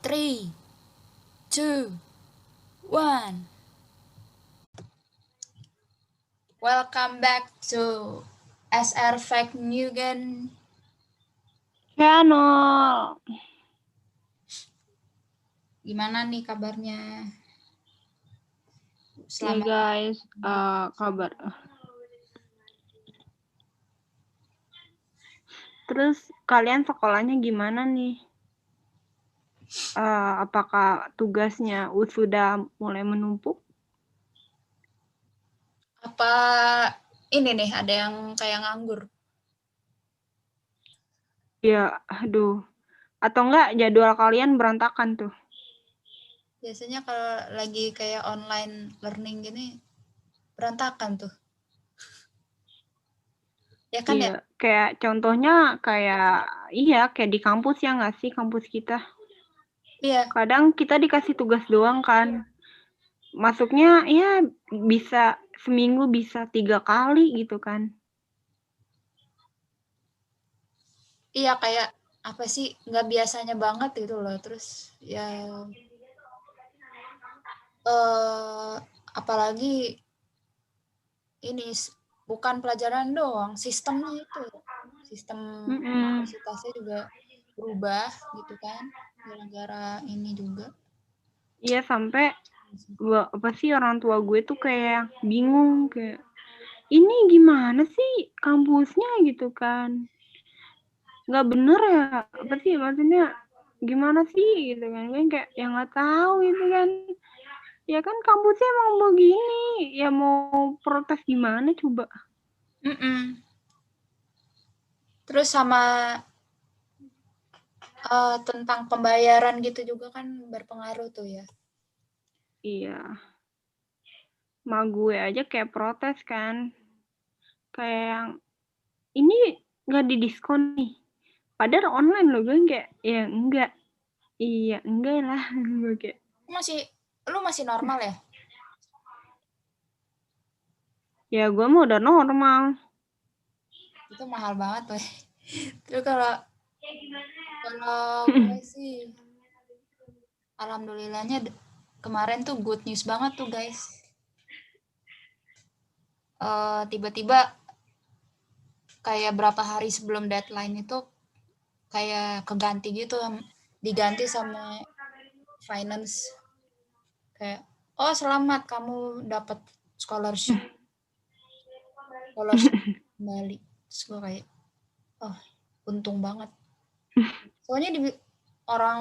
3, 2, 1. Welcome back to SR Fact Newgen Channel. Gimana nih kabarnya? Ya guys, kabar. Terus kalian sekolahnya gimana nih? Apakah tugasnya sudah mulai menumpuk? Apa ini nih ada yang kayak nganggur? Ya, aduh. Atau enggak jadwal kalian berantakan tuh? Biasanya kalau lagi kayak online learning gini berantakan tuh. Ya kan Iya, ya? kayak contohnya kayak di kampus ya nggak sih, kampus kita? Iya. Kadang kita dikasih tugas doang kan. Masuknya ya bisa seminggu bisa 3 kali gitu kan. Iya kayak apa sih nggak biasanya banget gitu loh. Terus ya apalagi ini bukan pelajaran doang, sistemnya itu. Sistem universitasnya juga berubah gitu kan gara-gara ini juga. Iya sampai orang tua gue tuh kayak bingung kayak ini gimana sih kampusnya gitu kan, nggak bener ya apa sih maksudnya gimana sih gitu kan, gue kayak yang nggak tahu itu kan, ya kan kampusnya emang begini, ya mau protes gimana coba. Terus sama tentang pembayaran gitu juga kan berpengaruh tuh ya. Iya, ma gue aja kayak protes kan, kayak yang ini nggak didiskon nih padahal online loh, gue kayak ya enggak, iya enggak lah gue kayak Lu masih normal ya? ya gue mah udah normal. Itu mahal banget tuh. Terus kalau gue sih alhamdulillahnya kemarin tuh good news banget tuh guys. Tiba-tiba kayak berapa hari sebelum deadline itu kayak keganti gitu, diganti sama finance kayak oh selamat kamu dapat scholarship kembali. Terus gue kayak oh untung banget, soalnya orang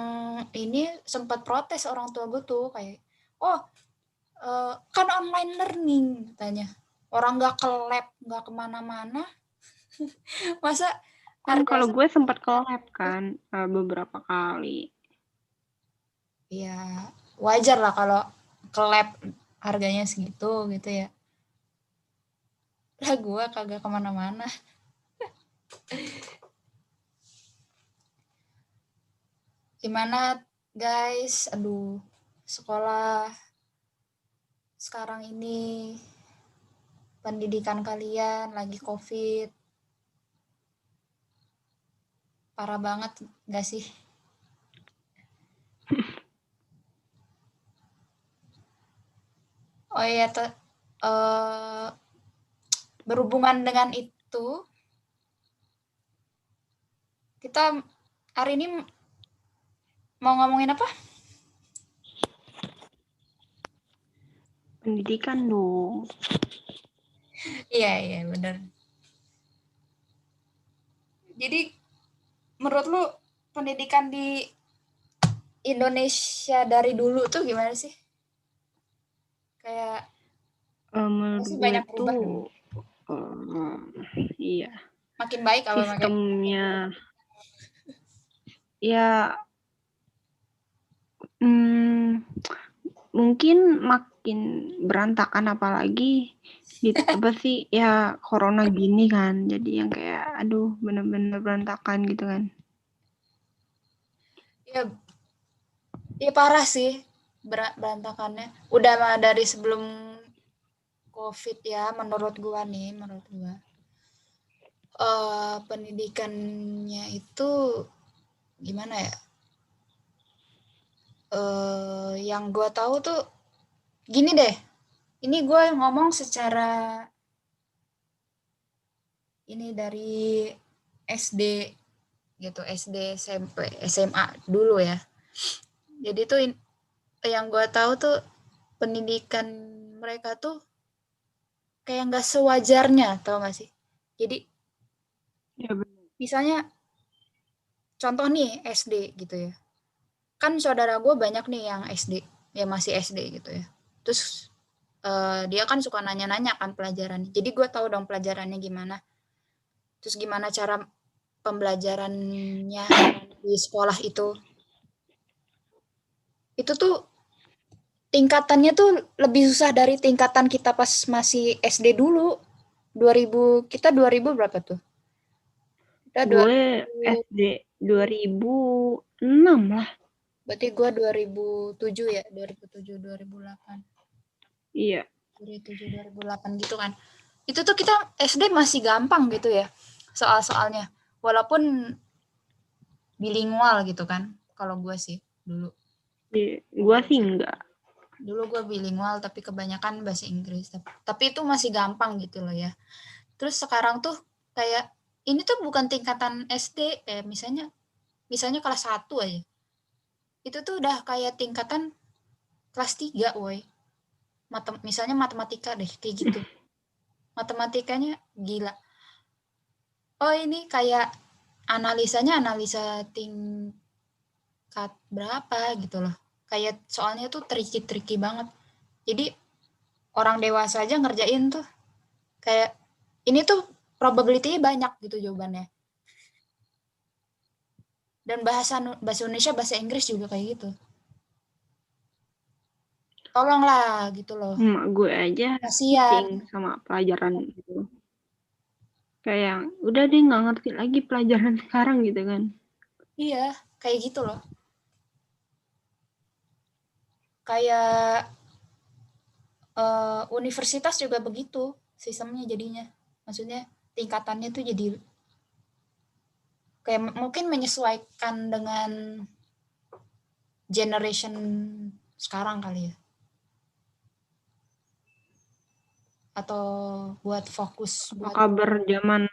ini sempat protes orang tua gue tuh kayak oh kan online learning katanya, orang nggak ke lab nggak kemana-mana masa Kan harga kalau gue sempat ke lab kan beberapa kali. ya wajar lah kalau ke lab harganya segitu gitu ya. Lah gue kagak kemana-mana. Gimana guys, aduh sekolah sekarang ini, pendidikan kalian lagi covid parah banget gak sih? Oh iya berhubungan dengan itu kita hari ini mau ngomongin apa? Pendidikan dong. Iya benar. Jadi menurut lu pendidikan di Indonesia dari dulu tuh gimana sih? Kayak Menurut pasti gue banyak berubah tuh dong. iya Makin baik apa makin? sistemnya ya mungkin makin berantakan, apalagi apa sih ya corona gini kan, jadi yang kayak aduh bener-bener berantakan gitu kan. Ya parah sih berantakannya. Udah mah dari sebelum COVID ya menurut gua nih, pendidikannya itu gimana ya? Yang gue tahu tuh gini deh. Ini gue ngomong secara ini dari SD gitu, SD, SMP, SMA dulu ya. Jadi tuh yang gue tahu tuh pendidikan mereka tuh kayak nggak sewajarnya, tau gak sih? Jadi Ya benar. misalnya contoh nih SD gitu ya. Kan saudara gue banyak nih yang SD, ya masih SD gitu ya. Terus dia kan suka nanya-nanya kan pelajaran. Jadi gue tahu dong pelajarannya gimana. Terus gimana cara pembelajarannya di sekolah itu. Itu tuh tingkatannya tuh lebih susah dari tingkatan kita pas masih SD dulu. 2000 berapa tuh? Kita Gue 2000, SD 2006 lah. berarti gue 2007 ya, 2007 2008. Iya. 2007 2008 gitu kan. Itu tuh kita SD masih gampang gitu ya soal-soalnya. Walaupun bilingual gitu kan. Kalau gue sih dulu. Gue sih enggak. Dulu gue bilingual tapi kebanyakan bahasa Inggris. Tapi itu masih gampang gitu loh ya. Terus sekarang tuh kayak ini tuh bukan tingkatan SD, misalnya kelas 1 aja. Itu tuh udah kayak tingkatan kelas 3, woi. Misalnya matematika deh, kayak gitu. Matematikanya gila. Oh, ini kayak analisanya analisa tingkat berapa gitu loh. Kayak soalnya tuh tricky banget. Jadi orang dewasa aja ngerjain tuh kayak ini tuh probability-nya banyak gitu jawabannya. Dan bahasa Indonesia, bahasa Inggris juga kayak gitu. Tolonglah gitu loh. Gue aja Kasihan. pusing sama pelajaran itu. Kayak udah deh nggak ngerti lagi pelajaran sekarang gitu kan. Iya, kayak gitu loh. Kayak universitas juga begitu sistemnya jadinya. Maksudnya tingkatannya tuh jadi kayak mungkin menyesuaikan dengan generation sekarang kali ya. Atau buat fokus Apa buat kabar zaman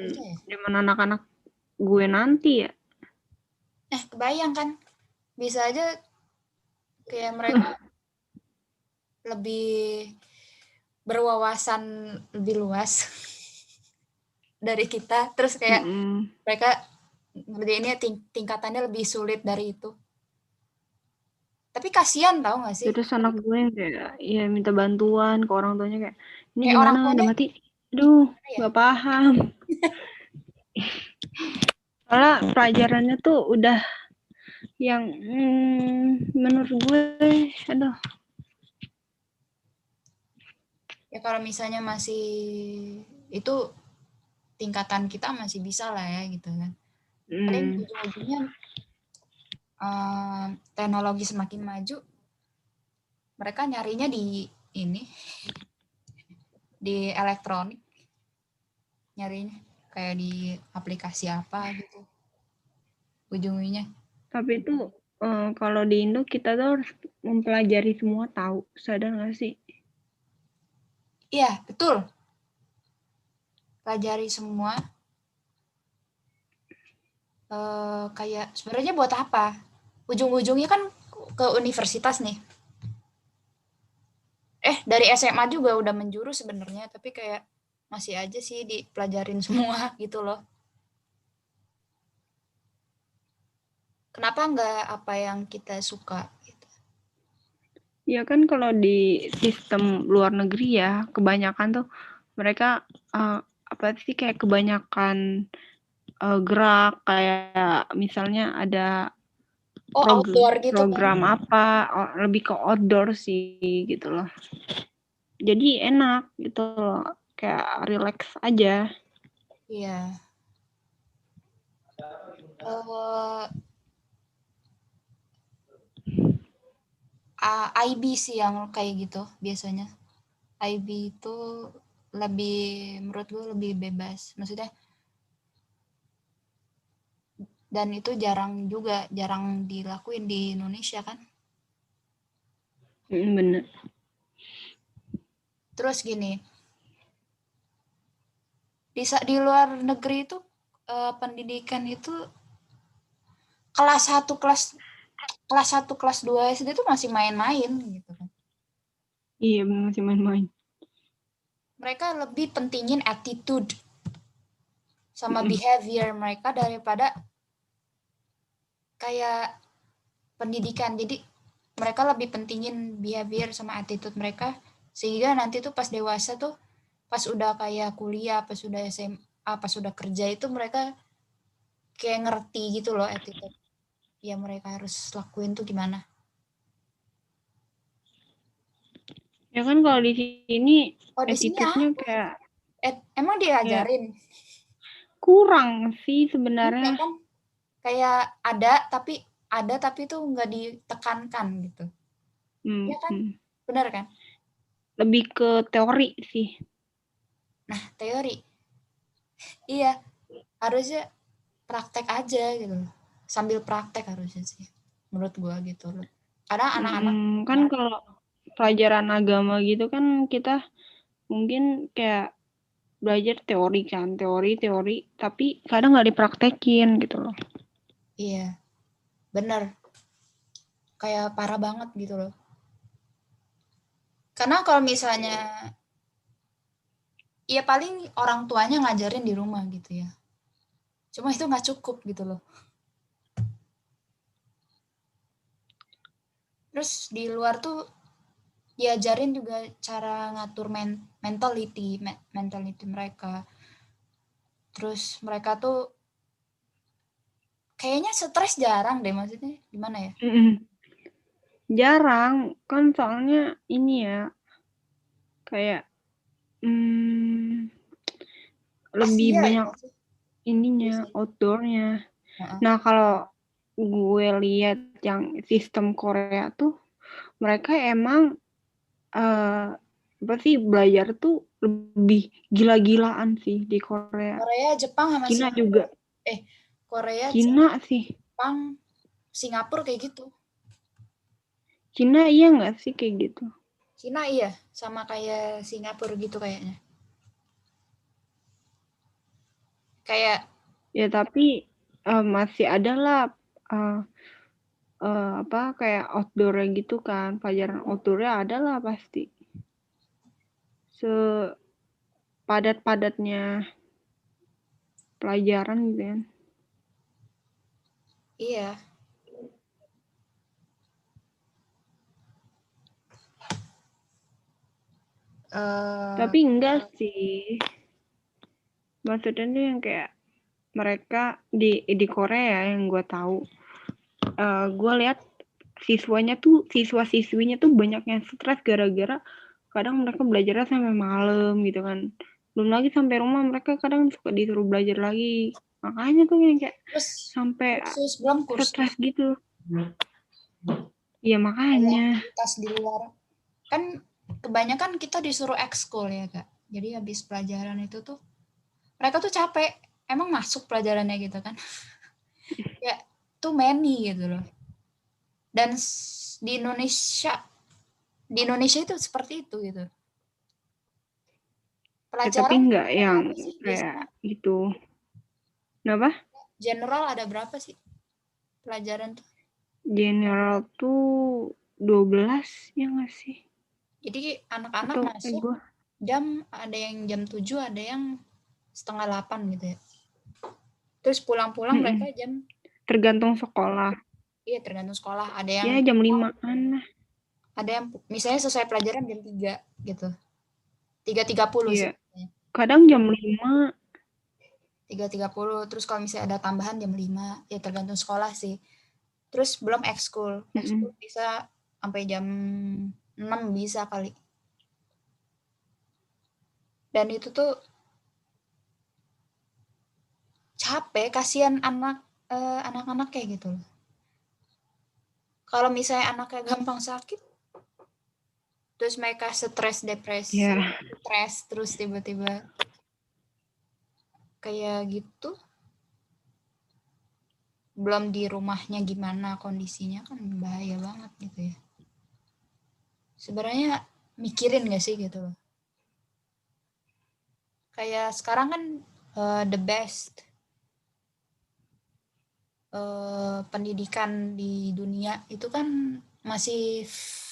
ya. zaman anak-anak gue nanti ya? Kebayang kan bisa aja kayak mereka lebih berwawasan lebih luas dari kita, terus kayak mereka ngerjainnya tingkatannya lebih sulit dari itu. Tapi kasihan tau gak sih? Terus anak gue yang kayak ya minta bantuan ke orang tuanya kayak ini Kayak orang gimana udah tuanya mati? Aduh, gimana ya? nggak paham. Soalnya pelajarannya tuh udah yang menurut gue, aduh. Ya kalau misalnya masih itu tingkatan kita masih bisa lah ya gitu kan. Paling ujung-ujungnya teknologi semakin maju, mereka nyarinya di ini, di elektronik, nyarinya kayak di aplikasi apa gitu, ujung-ujungnya. Tapi itu kalau di Indo kita tuh harus mempelajari semua tahu, sadar nggak sih? Iya, betul. Pelajari semua. Kayak sebenarnya buat apa? Ujung-ujungnya kan ke universitas nih. Dari SMA juga udah menjurus sebenarnya, tapi kayak masih aja sih dipelajarin semua gitu loh. Kenapa nggak apa yang kita suka? Gitu. Ya kan kalau di sistem luar negeri ya, kebanyakan tuh mereka apa sih kayak kebanyakan gerak kayak misalnya ada Outdoor gitu kan? program apa lebih ke outdoor sih gitu loh. Jadi enak gitu loh, kayak relax aja. Iya. IB sih yang kayak gitu biasanya. IB itu lebih, menurut gue lebih bebas. Maksudnya, dan itu jarang dilakuin di Indonesia kan. Bener. Terus gini, di luar negeri itu pendidikan itu kelas 1 kelas 2 SD itu masih main-main gitu kan. Iya, masih main-main. Mereka lebih pentingin attitude sama behavior mereka daripada kayak pendidikan. Jadi mereka lebih pentingin behavior sama attitude mereka, sehingga nanti tuh pas dewasa tuh, pas udah kayak kuliah, pas udah SMA, pas udah kerja itu mereka kayak ngerti gitu loh attitude yang mereka harus lakuin tuh gimana. Ya kan kalau di sini Oh, di sini attitude-nya kayak emang ya diajarin? kurang sih Enggak sebenarnya. kan? Kayak ada tapi tuh nggak ditekankan gitu. Iya kan? Benar kan? Lebih ke teori sih. Nah, teori. Iya, harusnya praktek aja gitu loh. Sambil praktek harusnya sih. Menurut gua gitu loh. Karena anak-anak Kan kalau pelajaran agama gitu kan kita mungkin kayak belajar teori kan, teori, tapi kadang nggak dipraktekin gitu loh. iya, bener. Kayak parah banget gitu loh. Karena kalau misalnya ya paling orang tuanya ngajarin di rumah gitu ya. Cuma itu nggak cukup gitu loh. Terus di luar tuh diajarin juga cara ngatur mentality mereka. Terus mereka tuh kayaknya stres jarang deh, maksudnya gimana ya? Jarang, kan soalnya ini ya, kayak lebih Asia ya banyak nggak sih ininya, biasanya? outdoornya. Heeh. Nah, kalau gue lihat yang sistem Korea tuh, mereka emang apa sih belajar tuh lebih gila-gilaan sih di Korea. Korea, Jepang sama Cina juga. Singapura. Korea, Cina sih. Jepang, Singapura kayak gitu. Cina iya nggak sih kayak gitu? Cina iya, sama kayak Singapura gitu kayaknya. Kayak Ya tapi masih ada lah uh, apa kayak outdoor gitu kan, pelajaran outdoornya ada lah pasti. Sepadat-padatnya pelajaran gitu kan. iya. Tapi enggak sih. Maksudnya tuh yang kayak mereka di Korea yang gue tahu, gue lihat siswa-siswinya tuh banyak yang stres gara-gara kadang mereka belajarnya sampai malam gitu kan. Belum lagi sampai rumah mereka kadang suka disuruh belajar lagi. Makanya tuh yang kayak Terus sampai belum stres kursus gitu. Iya kayak makanya. aktivitas di luar. Kan kebanyakan kita disuruh ekskul ya kak. Jadi habis pelajaran itu tuh mereka tuh capek. Emang masuk pelajarannya gitu kan? Ya too many gitu loh. Dan di Indonesia itu seperti itu gitu. Ya tapi Pelajaran nggak ada yang berapa sih kayak biasanya? gitu. Kenapa? General ada berapa sih pelajaran tuh? General tuh 12 ya nggak sih? Jadi anak-anak Atau masuk gue ada yang jam 7, ada yang setengah 8 gitu ya. Terus pulang-pulang mereka jam, tergantung sekolah. iya tergantung sekolah. Ya jam 5-an lah. Ada yang misalnya selesai pelajaran jam 3 gitu. 3.30 sih. Iya. Kadang jam 5. 3.30. Terus kalau misalnya ada tambahan jam 5, ya tergantung sekolah sih. Terus belum ekskul. Ekskul bisa sampai jam 6 bisa kali. Dan itu tuh capek, kasihan anak-anak kayak gitu loh. Kalau misalnya anaknya gampang sakit, terus mereka stres, depresi, Ya. stres, terus tiba-tiba kayak gitu, belum di rumahnya gimana kondisinya kan bahaya banget gitu ya. sebenarnya mikirin gak sih gitu loh. Kayak sekarang kan the best pendidikan di dunia itu kan masih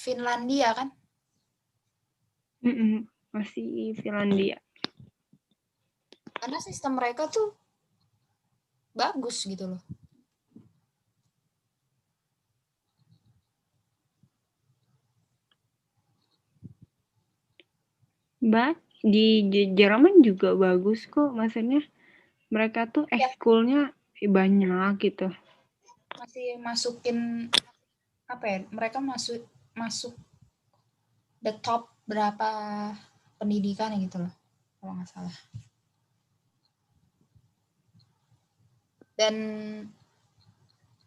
Finlandia kan? Masih Finlandia. Karena sistem mereka tuh bagus gitu loh. Di Jerman juga bagus kok, maksudnya mereka tuh Ya, ekskulnya banyak gitu. masih masukin apa ya? Mereka masuk the top berapa pendidikan gitu loh, kalau nggak salah. Dan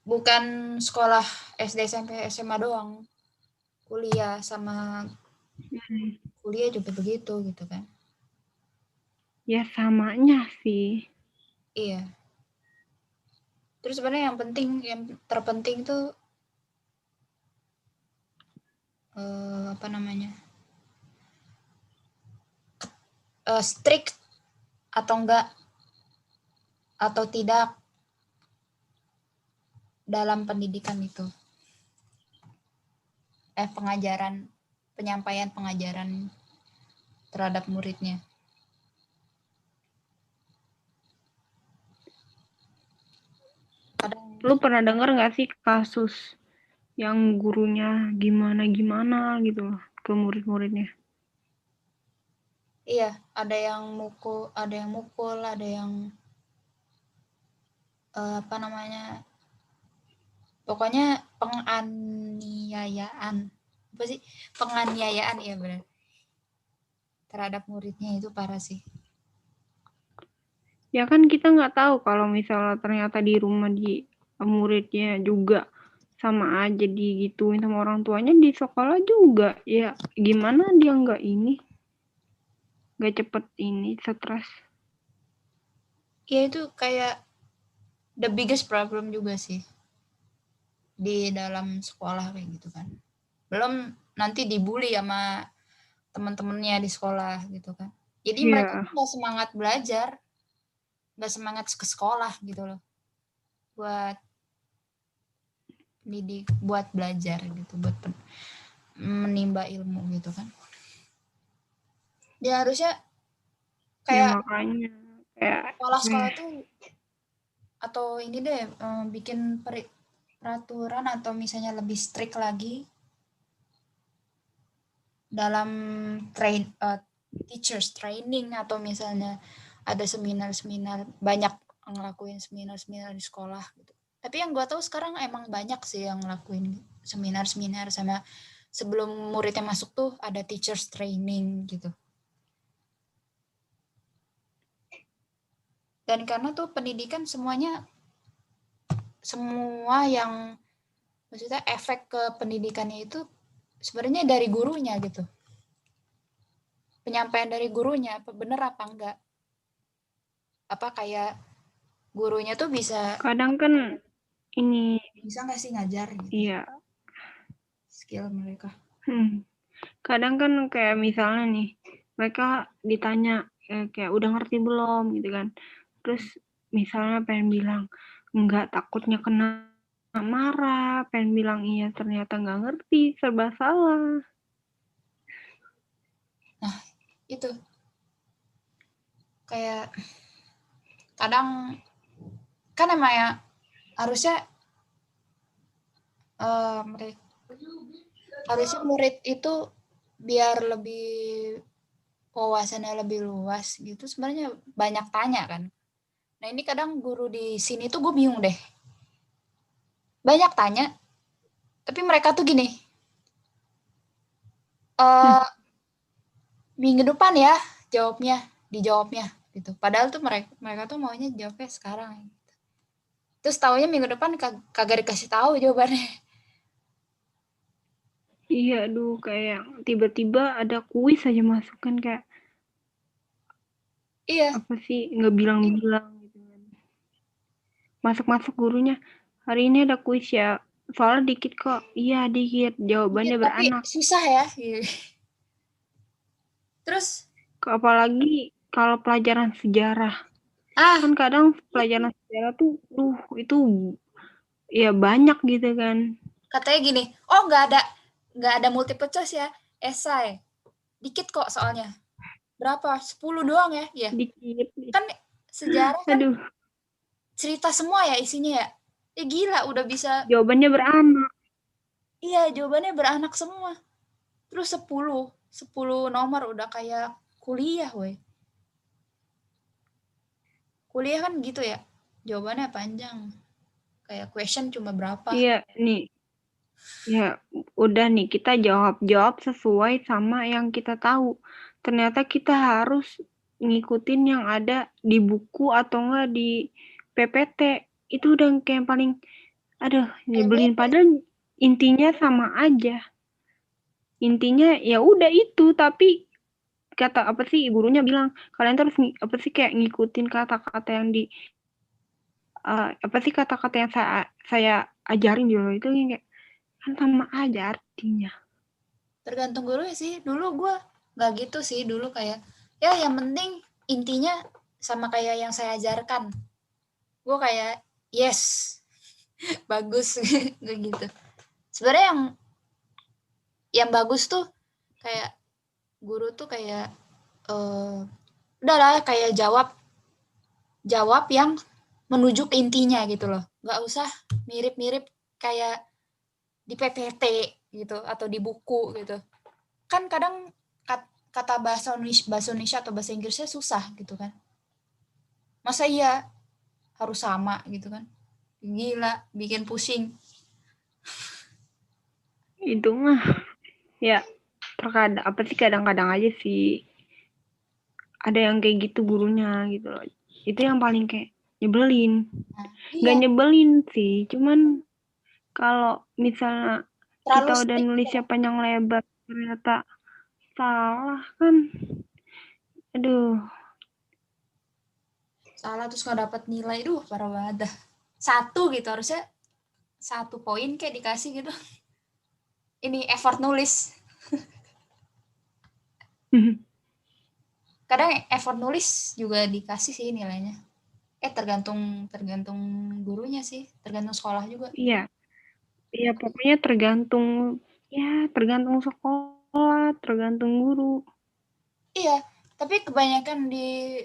bukan sekolah SD, SMP, SMA doang, kuliah sama kuliah juga begitu gitu kan. Ya samanya sih. Iya. Terus sebenarnya yang terpenting tuh apa namanya? Strict atau enggak atau tidak dalam pendidikan itu. Penyampaian pengajaran terhadap muridnya. Kadang Lu pernah denger gak sih kasus yang gurunya gimana-gimana gitu loh ke murid-muridnya? iya, ada yang mukul, ada yang apa namanya? Pokoknya penganiayaan. Apa sih? Penganiayaan ya benar. Terhadap muridnya itu parah sih. Ya kan kita nggak tahu kalau misalnya ternyata di rumah di muridnya juga sama aja digituin sama orang tuanya, di sekolah juga. Ya gimana dia nggak cepet stres. Ya itu kayak the biggest problem juga sih di dalam sekolah kayak gitu kan. Belum nanti dibully sama teman-temannya di sekolah gitu kan. Jadi mereka Ya, tuh nggak semangat belajar, nggak semangat ke sekolah gitu loh, buat buat belajar gitu, buat menimba ilmu gitu kan. Dia harusnya ya kayak makanya kayak sekolah-sekolah tuh atau ini deh bikin peraturan atau misalnya lebih strict lagi dalam teachers training, atau misalnya ada seminar-seminar, banyak ngelakuin seminar-seminar di sekolah gitu. Tapi yang gue tahu sekarang emang banyak sih yang ngelakuin seminar-seminar, sama sebelum muridnya masuk tuh ada teachers training gitu. Dan karena tuh pendidikan semua yang maksudnya efek ke pendidikannya itu sebenarnya dari gurunya gitu. Penyampaian dari gurunya apa bener apa enggak. Apa kayak gurunya tuh kadang kan ini bisa nggak sih ngajar gitu iya skill mereka. kadang kan kayak misalnya nih mereka ditanya kayak udah ngerti belum gitu kan, terus misalnya pengen bilang enggak, takutnya kena marah, pengen bilang iya ternyata nggak ngerti, serba salah. Nah itu kayak kadang kan emang ya harusnya mereka harusnya murid itu biar lebih wawasannya lebih luas gitu sebenarnya banyak tanya kan. Nah ini kadang guru di sini tuh gue bingung deh, banyak tanya tapi mereka tuh gini, minggu depan ya dijawabnya gitu, padahal tuh mereka tuh maunya jawabnya sekarang. Terus taunya minggu depan kagak dikasih tahu jawabannya. Iya, aduh, kayak tiba-tiba ada kuis aja masuk kan, kayak Iya, apa sih, nggak bilang-bilang gitu kan. Masuk-masuk gurunya, hari ini ada kuis ya, Soalnya dikit kok. Iya, dikit. Jawabannya Tapi beranak. susah ya. Terus Apalagi kalau pelajaran sejarah. Kan kadang pelajaran sejarah tuh, itu ya banyak gitu kan. katanya gini, nggak ada multiple choice ya, esai. Dikit kok soalnya. Berapa? 10 doang ya? Ya. Dikit. Kan sejarah kan Aduh, cerita semua ya isinya ya. Gila, udah bisa. jawabannya beranak. Iya, jawabannya beranak semua. Terus 10 nomor udah kayak kuliah, weh. Kuliah kan gitu ya. Jawabannya panjang. Kayak question cuma berapa. Iya, nih. Ya, udah nih kita jawab sesuai sama yang kita tahu. Ternyata kita harus ngikutin yang ada di buku atau enggak di PPT. Itu udah kayak paling, aduh, Kayak nyebelin. bete. Padahal intinya sama aja. Intinya ya udah itu, tapi kata apa sih gurunya bilang kalian terus apa sih kayak ngikutin kata-kata yang di apa sih kata-kata yang saya ajarin dulu itu kayak kan sama aja artinya. Tergantung guru ya sih. Dulu gue nggak gitu sih. Dulu kayak, ya yang penting intinya sama kayak yang saya ajarkan. Gue kayak, yes, bagus. Kayak gitu. Sebenarnya yang bagus tuh kayak guru tuh kayak udahlah kayak jawab yang menuju ke intinya gitu loh, nggak usah mirip-mirip kayak di PPT gitu atau di buku gitu. Kan kadang kata bahasa Indonesia atau bahasa Inggrisnya susah gitu kan, masa iya harus sama gitu kan, gila bikin pusing. Itu mah ya terkadang apa sih kadang-kadang aja sih ada yang kayak gitu gurunya gitu loh. Itu yang paling kayak nyebelin. Nah, Gak iya, nyebelin sih, cuman kalau misalnya kita terlalu udah strict ya. nulisnya panjang lebar ternyata salah kan, aduh. Salah terus nggak dapat nilai, parah banget dah. Satu gitu harusnya, 1 poin kayak dikasih gitu. Ini effort nulis. Kadang effort nulis juga dikasih sih nilainya. Tergantung tergantung gurunya sih, tergantung sekolah juga. Iya, iya pokoknya tergantung, ya tergantung sekolah, tergantung guru. Iya, tapi kebanyakan di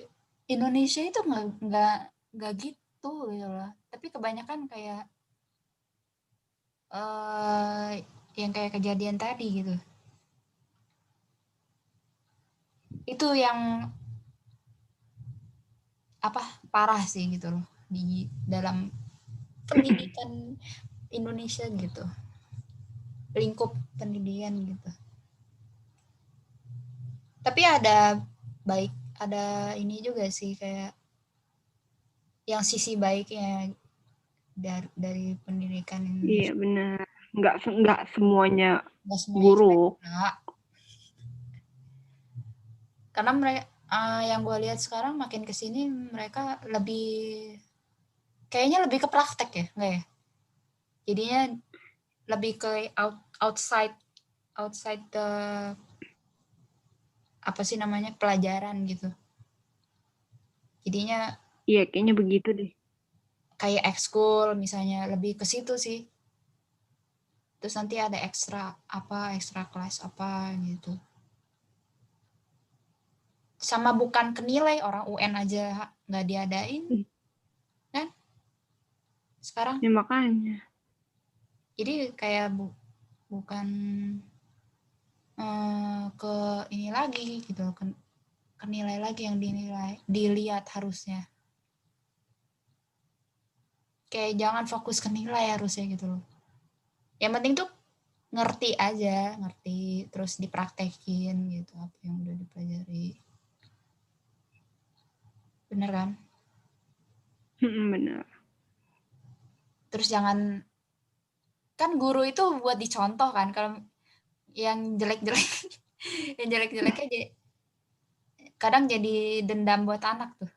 Indonesia itu nggak gitu gitu loh. Tapi kebanyakan kayak eh yang kayak kejadian tadi gitu. Itu yang apa parah sih gitu loh di dalam pendidikan Indonesia gitu. Lingkup pendidikan gitu. Tapi ada ini juga sih kayak yang sisi baiknya dari pendidikan Iya Indonesia. benar, nggak semuanya Nggak semuanya jelek, buruk. nah, karena mereka yang gue lihat sekarang makin kesini mereka kayaknya lebih ke praktek ya, nggak ya? Jadinya lebih ke outside outside the apa sih namanya pelajaran gitu. Jadinya Iya kayaknya begitu deh. kayak ekskul misalnya lebih ke situ sih. Terus nanti ada ekstra kelas apa gitu. Sama bukan kenilai, orang UN aja nggak diadain kan sekarang. Ya makanya. Jadi kayak bukan ke ini lagi gitu, ke nilai lagi yang dilihat harusnya. Kayak jangan fokus ke nilai harusnya gitu loh. Yang penting tuh ngerti terus dipraktekin gitu apa yang udah dipelajari. Bener kan? Bener. Terus jangan, kan guru itu buat dicontoh kan, kalau yang jelek-jelek yang jelek-jeleknya kadang jadi dendam buat anak tuh,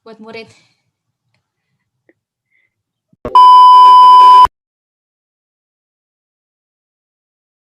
buat murid.